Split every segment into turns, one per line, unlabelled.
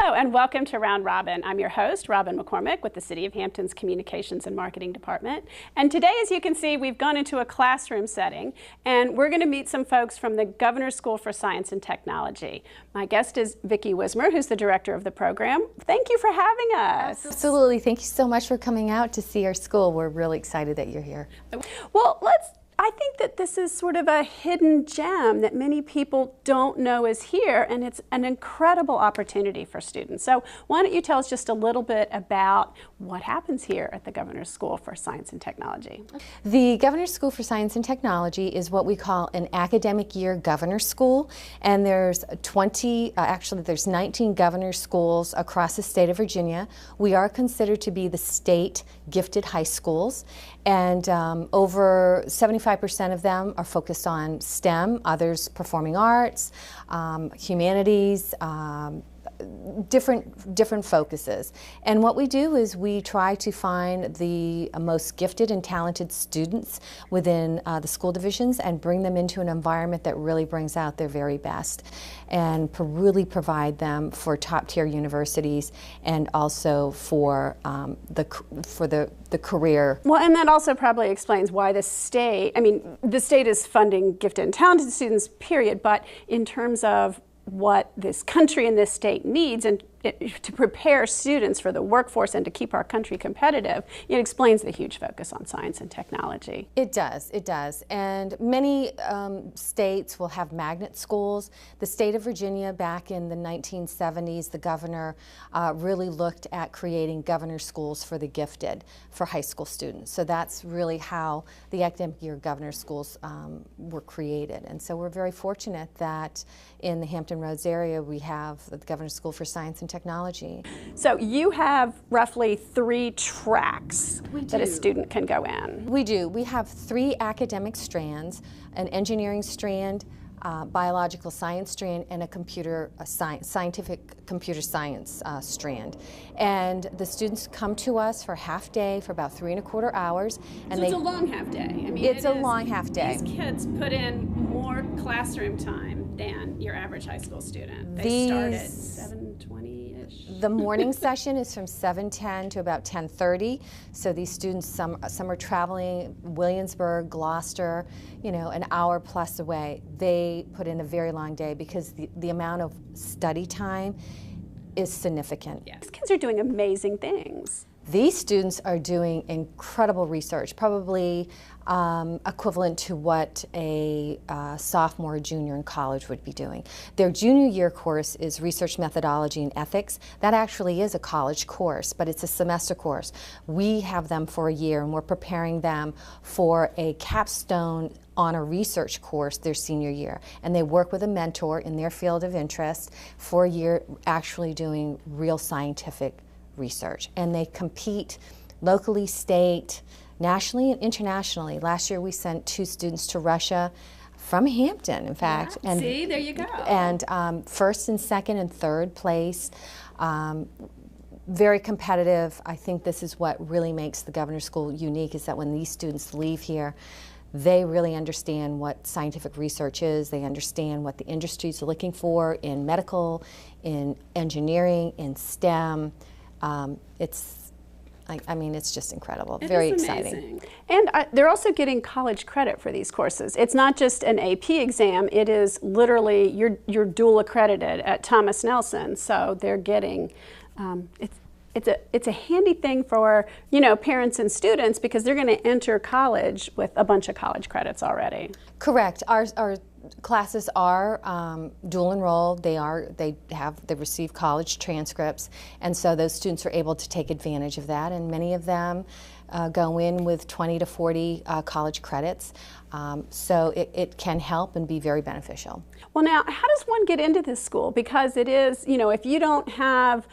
Hello and welcome to Round Robin. I'm your host, Robin McCormick with the City of Hampton's Communications and Marketing Department. And today, as you can see, we've gone into a classroom setting and we're going to meet some folks from the Governor's School for Science and Technology. My guest is Vicki Wismer, who's the director of the program. Thank you for having us.
Absolutely. Thank you so much for coming out to see our school. We're really excited that you're here.
Well, I think that this is sort of a hidden gem that many people don't know is here, and it's an incredible opportunity for students. So why don't you tell us just a little bit about what happens here at the Governor's School for Science and Technology?
The Governor's School for Science and Technology is what we call an academic year governor's school, and there's 19 governor's schools across the state of Virginia. We are considered to be the state gifted high schools, and over 75% of them are focused on STEM, others performing arts, humanities, different focuses. And what we do is we try to find the most gifted and talented students within the school divisions and bring them into an environment that really brings out their very best and really provide them for top-tier universities and also for the career.
Well, and that also probably explains why the state is funding gifted and talented students, period, but in terms of what this country and this state needs and to prepare students for the workforce and to keep our country competitive, it explains the huge focus on science and technology.
It does, it does. And many states will have magnet schools. The state of Virginia back in the 1970s, the governor really looked at creating governor schools for the gifted for high school students. So that's really how the academic year governor schools were created. And so we're very fortunate that in the Hampton Roads area we have the Governor's School for Science and Technology.
So you have roughly 3 tracks that a student can go in.
We do. We have 3 academic strands, an engineering strand, biological science strand, and a scientific computer science strand. And the students come to us for half day for about 3¼ hours. And
so it's a long half day. I mean,
it's a long half day.
These kids put in more classroom time than your average high school student. They start at 7:20-ish.
The morning session is from 7:10 to about 10:30. So these students, some are traveling Williamsburg, Gloucester, an hour plus away. They put in a very long day because the amount of study time is significant.
Yes, kids are doing amazing things.
These students are doing incredible research, probably equivalent to what a sophomore or junior in college would be doing. Their junior year course is Research Methodology and Ethics. That actually is a college course, but it's a semester course. We have them for a year, and we're preparing them for a capstone on a research course their senior year. And they work with a mentor in their field of interest for a year actually doing real scientific research. And they compete locally, state, nationally, and internationally. Last year we sent 2 students to Russia from Hampton, in fact.
Yeah, see, there you go.
And first and second and third place. Very competitive. I think this is what really makes the Governor's School unique, is that when these students leave here, they really understand what scientific research is. They understand what the industries are looking for in medical, in engineering, in STEM. It's just incredible. Very exciting.
And they're also getting college credit for these courses. It's not just an AP exam. It is literally you're dual accredited at Thomas Nelson. So they're getting it's a handy thing for parents and students because they're going to enter college with a bunch of college credits already.
Correct. Our classes are dual enrolled. They receive college transcripts, and so those students are able to take advantage of that. And many of them go in with 20 to 40 college credits. So it can help and be very beneficial.
Well, now, how does one get into this school? Because it is, if you don't have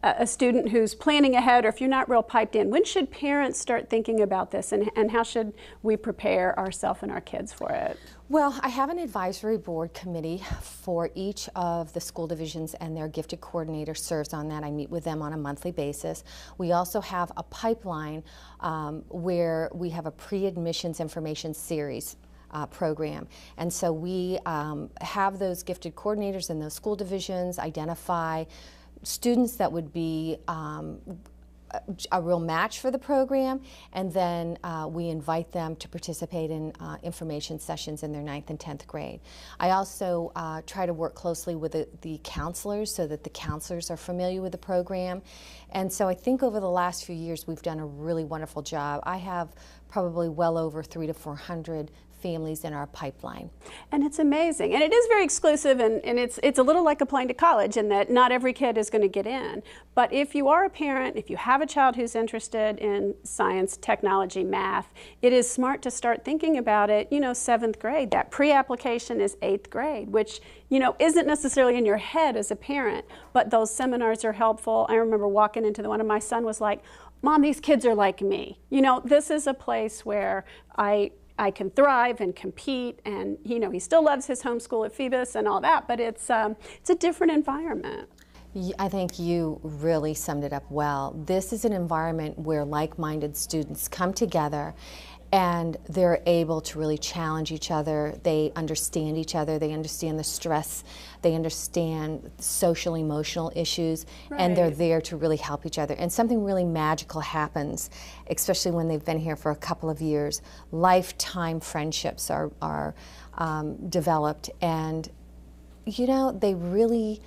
a student who's planning ahead, or if you're not real piped in, when should parents start thinking about this, and how should we prepare ourselves and our kids for it?
Well, I have an advisory board committee for each of the school divisions, and their gifted coordinator serves on that. I meet with them on a monthly basis. We also have a pipeline where we have a pre-admissions information series program. And so we have those gifted coordinators in those school divisions identify students that would be a real match for the program, and then we invite them to participate in information sessions in their 9th and 10th grade. I also try to work closely with the counselors so that the counselors are familiar with the program. And so I think over the last few years we've done a really wonderful job. I have probably well over 300 to 400 families in our pipeline.
And it's amazing. And it is very exclusive, and it's a little like applying to college in that not every kid is going to get in. But if you are a parent, if you have a child who's interested in science, technology, math, it is smart to start thinking about it, 7th grade. That pre-application is 8th grade, which, isn't necessarily in your head as a parent, but those seminars are helpful. I remember walking into the one, and my son was like, "Mom, these kids are like me." This is a place where I can thrive and compete, and he still loves his homeschool at Phoebus and all that, but it's a different environment.
I think you really summed it up well. This is an environment where like-minded students come together and they're able to really challenge each other. They understand each other, they understand the stress, they understand social emotional issues, and they're there to really help each other. And something really magical happens, especially when they've been here for a couple of years. Lifetime friendships are developed, and they really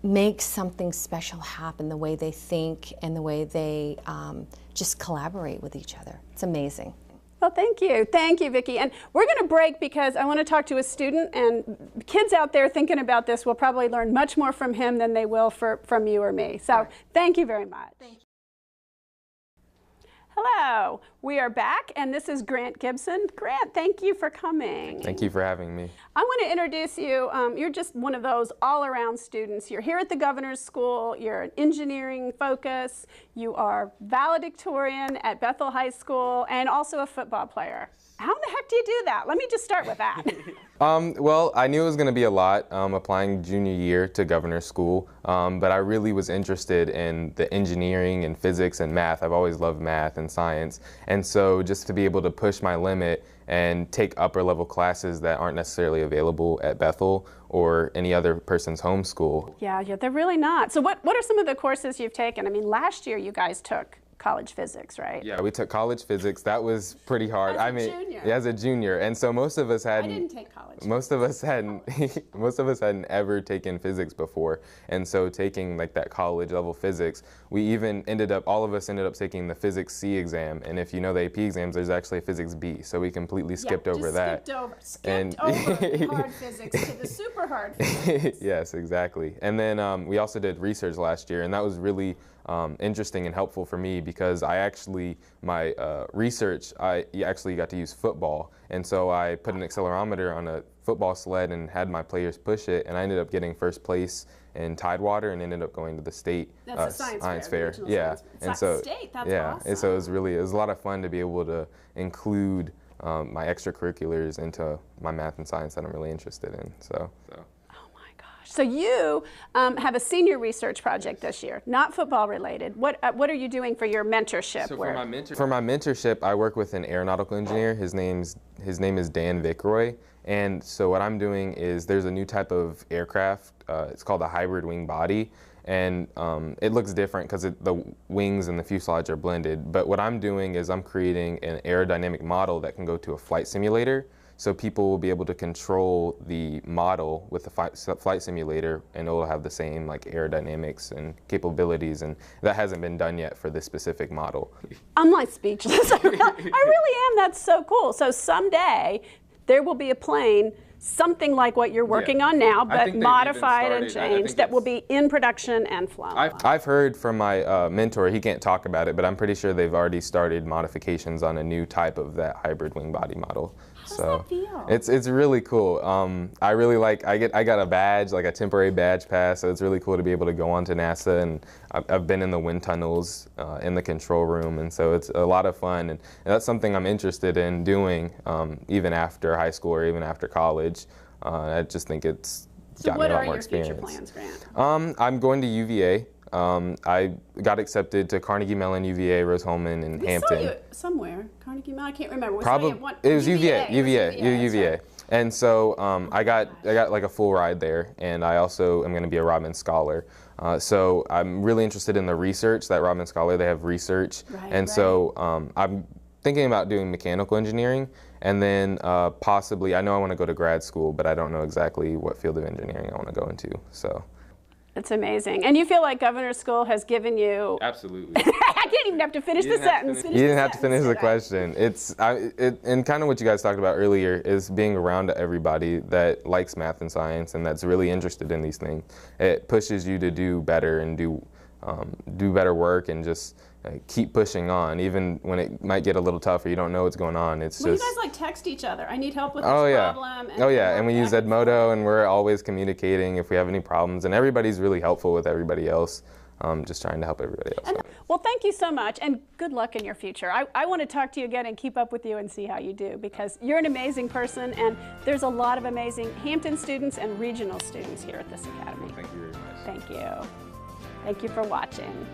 make something special happen, the way they think and the way they just collaborate with each other. It's amazing.
Well, thank you. Thank you, Vicki. And we're going to break because I want to talk to a student, and kids out there thinking about this will probably learn much more from him than they will from you or me. So thank you very much. Thank you. Hello, we are back, and this is Grant Gibson. Grant, thank you for coming.
Thank you for having me.
I want to introduce you. You're just one of those all-around students. You're here at the Governor's School. You're an engineering focus. You are valedictorian at Bethel High School, and also a football player. How in the heck do you do that? Let me just start with that.
Well, I knew it was going to be a lot applying junior year to Governor's School, but I really was interested in the engineering and physics and math. I've always loved math and science, and so just to be able to push my limit and take upper level classes that aren't necessarily available at Bethel or any other person's home school.
Yeah, they're really not. So what are some of the courses you've taken? I mean, last year you guys took college physics, right?
Yeah, we took college physics. That was pretty hard.
As a junior.
Yeah, as a junior, and so most of us hadn't.
I didn't take college.
Most of us hadn't. Most of us hadn't ever taken physics before, and so taking like that college level physics, we even all of us ended up taking the Physics C exam. And if you know the AP exams, there's actually a Physics B, so we completely skipped over that.
Skipped over hard physics to the super hard physics.
Yes, exactly. And then we also did research last year, and that was really interesting and helpful for me because my research, I actually got to use football. And so I put an accelerometer on a football sled and had my players push it, and I ended up getting first place in Tidewater and ended up going to the state
science fair.
Yeah.
And so state, that's awesome.
And so it was a lot of fun to be able to include my extracurriculars into my math and science that I'm really interested in. So.
So you have a senior research project this year, not football related. What are you doing for your mentorship?
So for my mentorship, I work with an aeronautical engineer. His name is Dan Vickroy. And so what I'm doing is there's a new type of aircraft. It's called a hybrid wing body. And it looks different because the wings and the fuselage are blended. But what I'm doing is I'm creating an aerodynamic model that can go to a flight simulator. So people will be able to control the model with the flight simulator, and it will have the same like aerodynamics and capabilities, and that hasn't been done yet for this specific model.
I'm like speechless. I really am. That's so cool. So someday there will be a plane, something like what you're working on now, but modified and changed, that will be in production and flown.
I've heard from my mentor, he can't talk about it, but I'm pretty sure they've already started modifications on a new type of that hybrid wing body model.
How does that feel?
It's really cool. I really I got a badge, like a temporary badge pass, so it's really cool to be able to go onto NASA, and I've been in the wind tunnels in the control room, and so it's a lot of fun, and that's something I'm interested in doing even after high school or even after college. I just think it's got me a lot more experience.
So what are your future plans, Grant?
I'm going to UVA. I got accepted to Carnegie Mellon, UVA, Rose-Hulman, and Hampton.
We saw you somewhere. Carnegie Mellon, I can't remember.
It was UVA. And so I got like a full ride there, and I also am going to be a Rodman Scholar. So I'm really interested in the research. That Robin Scholar, they have research.
Right,
so I'm thinking about doing mechanical engineering, and then possibly, I know I want to go to grad school, but I don't know exactly what field of engineering I want to go into. So.
It's amazing. And you feel like Governor's School has given you...
Absolutely.
I didn't even have to finish the sentence.
You didn't have to finish the question. And kind of what you guys talked about earlier is being around everybody that likes math and science and that's really interested in these things. It pushes you to do better and do better work and just keep pushing on, even when it might get a little tougher. You don't know what's going on. It's
well,
just.
You guys like text each other. I need help with this
yeah.
problem.
Oh yeah, and we use Edmodo, and we're always communicating if we have any problems. And everybody's really helpful with everybody else. Just trying to help everybody else.
Well, thank you so much, and good luck in your future. I want to talk to you again and keep up with you and see how you do, because you're an amazing person, and there's a lot of amazing Hampton students and regional students here at this academy.
Thank you very much.
Thank you. Thank you for watching.